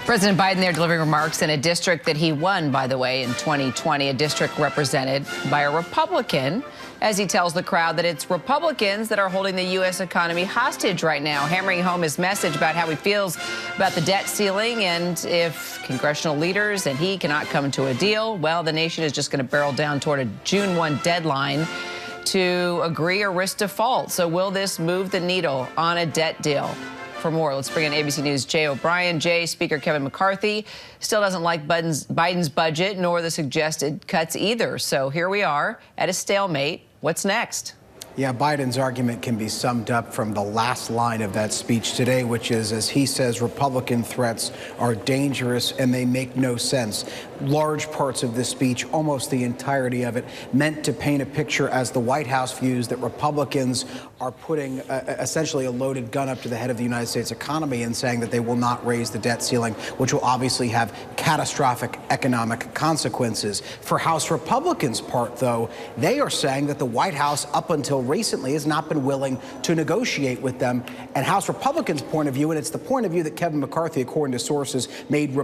President Biden there delivering remarks in a district that he won, by the way, in 2020, a district represented by a Republican, as he tells the crowd that it's Republicans that are holding the U.S. economy hostage right now, hammering home his message about how he feels about the debt ceiling. And if congressional leaders and he cannot come to a deal, well, the nation is just going to barrel down toward a June 1 deadline to agree or risk default. So will this move the needle on a debt deal? For more, let's bring in ABC News' Jay O'Brien. Jay, Speaker Kevin McCarthy still doesn't like Biden's budget, nor the suggested cuts either. So here we are at a stalemate. What's next? Yeah, Biden's argument can be summed up from the last line of that speech today, which is, as he says, Republican threats are dangerous and they make no sense. Large parts of this speech, almost the entirety of it, meant to paint a picture as the White House views that Republicans are putting essentially a loaded gun up to the head of the United States economy and saying that they will not raise the debt ceiling, which will obviously have catastrophic economic consequences. For House Republicans' part, though, they are saying that the White House, up until recently, has not been willing to negotiate with them. And House Republicans' point of view, and it's the point of view that Kevin McCarthy, according to sources, made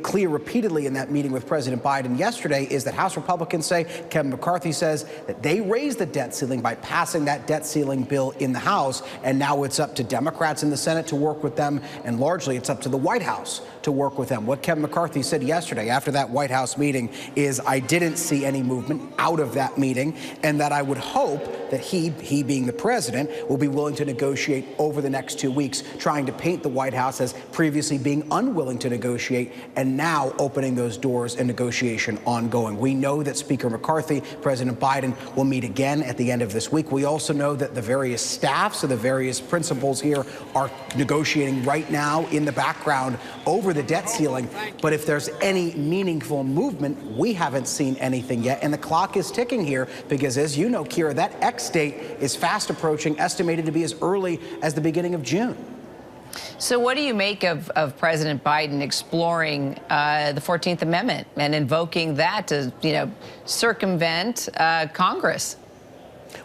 clear repeatedly in that meeting with President Biden yesterday, is that House Republicans say, Kevin McCarthy says, that they raised the debt ceiling by passing that debt ceiling bill in the House, and now it's up to Democrats in the Senate to work with them, and largely it's up to the White House to work with them. What Kevin McCarthy said yesterday after that White House meeting is, I didn't see any movement out of that meeting, and that I would hope that he being the president, will be willing to negotiate over the next 2 weeks, trying to paint the White House as previously being unwilling to negotiate and now opening those doors and negotiation ongoing. We know that Speaker McCarthy, President Biden will meet again at the end of this week. We also know that the various staffs of the various principals here are negotiating right now in the background over the debt ceiling. But if there's any meaningful movement, we haven't seen anything yet. And the clock is ticking here because, as you know, Kira, that X date is fast approaching, estimated to be as early as the beginning of June. So what do you make of President Biden exploring the 14th Amendment and invoking that to, circumvent Congress?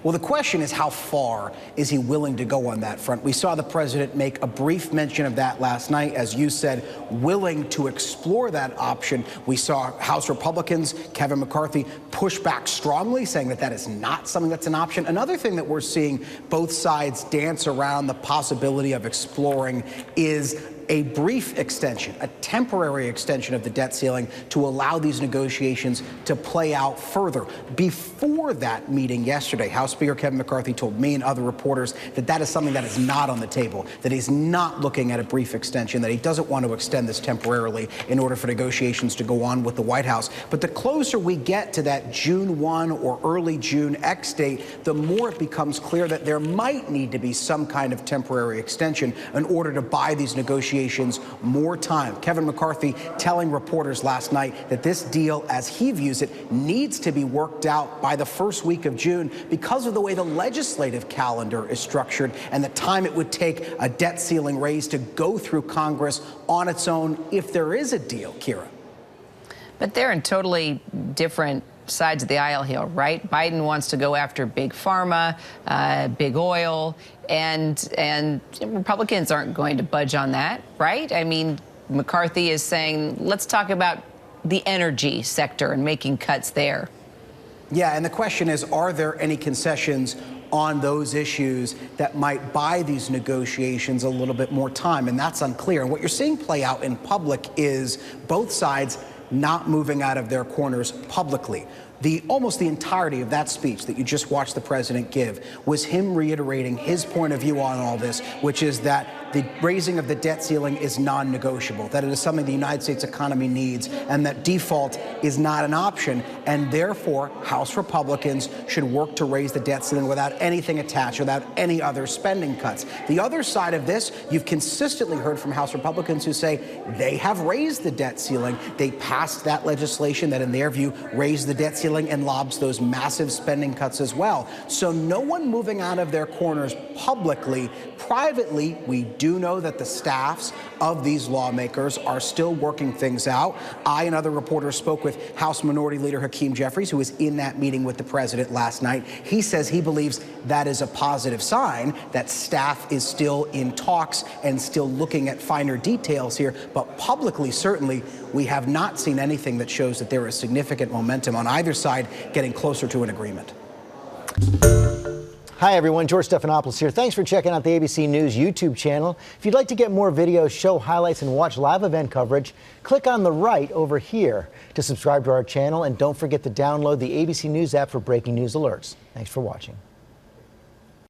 Well, the question is, how far is he willing to go on that front? We saw the president make a brief mention of that last night, as you said, willing to explore that option. We saw House Republicans, Kevin McCarthy, push back strongly, saying that that is not something that's an option. Another thing that we're seeing both sides dance around the possibility of exploring is a brief extension, a temporary extension of the debt ceiling to allow these negotiations to play out further. Before that meeting yesterday, House Speaker Kevin McCarthy told me and other reporters that that is something that is not on the table, that he's not looking at a brief extension, that he doesn't want to extend this temporarily in order for negotiations to go on with the White House. But the closer we get to that June 1 or early June X date, the more it becomes clear that there might need to be some kind of temporary extension in order to buy these negotiations more time. Kevin McCarthy telling reporters last night that this deal, as he views it, needs to be worked out by the first week of June because of the way the legislative calendar is structured and the time it would take a debt ceiling raise to go through Congress on its own if there is a deal, Kira. But they're in totally different sides of the aisle here, right? Biden wants to go after big pharma, big oil, and Republicans aren't going to budge on that, right? I mean, McCarthy is saying, let's talk about the energy sector and making cuts there. Yeah, and the question is, are there any concessions on those issues that might buy these negotiations a little bit more time? And that's unclear. And what you're seeing play out in public is both sides not moving out of their corners publicly. Almost the entirety of that speech that you just watched the president give was him reiterating his point of view on all this, which is that the raising of the debt ceiling is non-negotiable, that it is something the United States economy needs, and that default is not an option, and therefore House Republicans should work to raise the debt ceiling without anything attached, without any other spending cuts. The other side of this, you've consistently heard from House Republicans who say they have raised the debt ceiling. They passed that legislation that, in their view, raised the debt ceiling ceiling and lobs those massive spending cuts as well. So no one moving out of their corners publicly. Privately, we do know that the staffs of these lawmakers are still working things out. I and other reporters spoke with House Minority Leader Hakeem Jeffries, who was in that meeting with the president last night. He says he believes that is a positive sign that staff is still in talks and still looking at finer details here. But publicly, certainly, we have not seen anything that shows that there is significant momentum on either side getting closer to an agreement. Hi, everyone. George Stephanopoulos here. Thanks for checking out the ABC News YouTube channel. If you'd like to get more videos, show highlights, and watch live event coverage, click on the right over here to subscribe to our channel. And don't forget to download the ABC News app for breaking news alerts. Thanks for watching.